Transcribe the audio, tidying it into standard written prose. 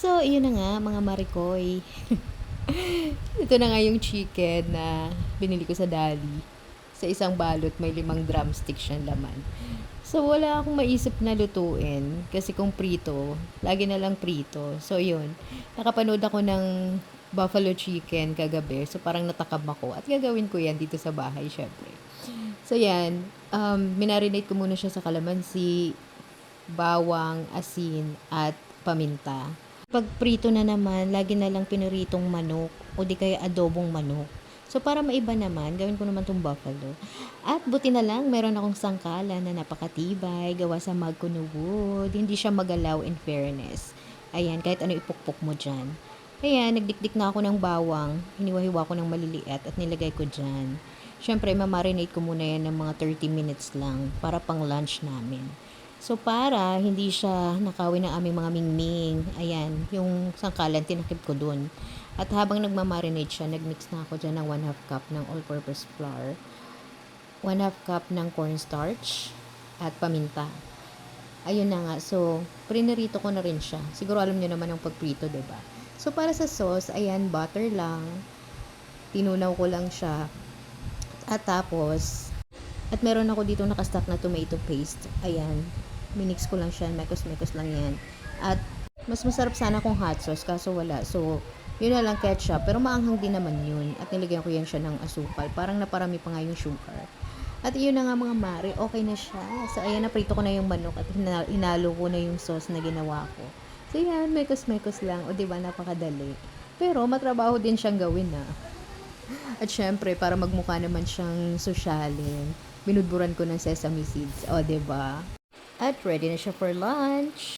So, yun na nga mga marikoy. Ito na nga yung chicken na binili ko sa Dali. Sa isang balot may 5 drumstick siyang laman. So, wala akong maisip na lutuin. Kasi kung prito, lagi na lang prito. So, yun. Nakapanood ako ng buffalo chicken kagabi. So, parang natakam ako. At gagawin ko yan dito sa bahay, syempre. So, yan. Minarinate ko muna siya sa kalamansi, bawang, asin, at paminta. Pag prito na naman, lagi na lang piniritong manok o di kaya adobong manok. So, para maiba naman, gawin ko naman tong buffalo. At buti na lang, meron akong sangkalan na napakatibay, gawa sa magkuno wood. Hindi siya magalaw in fairness. Ayan, kahit ano ipukpok mo dyan. Ayan, nagdikdik na ako ng bawang. Hiniwa-hiwa ko ng maliliit at nilagay ko dyan. Siyempre, mamarinate ko muna yan ng mga 30 minutes lang para pang lunch namin. So, para hindi siya nakawin ng aming mga mingming. Ayan, yung sangkalan, tinakip ko dun. At habang nagmamarinate siya, nagmix na ako dyan ng 1/2 cup ng all-purpose flour, 1/2 cup ng cornstarch, at paminta. Ayun na nga. So, prinirito ko na rin siya. Siguro alam nyo naman ang pagprito, diba? So, para sa sauce, ayan, butter lang. Tinunaw ko lang siya. At tapos, at meron ako dito nakastock na tomato paste. Ayan. Minix ko lang siya. Mekos-mekos lang yan. At mas masarap sana kung hot sauce. Kaso wala. So, yun na lang ketchup. Pero maanghang din naman yun. At nilagyan ko yan siya ng asukal. Parang naparami pa nga yung sugar. At yun na nga mga mare. Okay na siya. So, ayan. Naprito ko na yung manok. At inalo ko na yung sauce na ginawa ko. So, yan. Mekos-mekos lang. O, diba? Napakadali. Pero, matrabaho din siyang gawin na. At syempre, para magmukha naman siyang sosyalin, binudburan ko ng sesame seeds. O, diba? At ready na siya for lunch.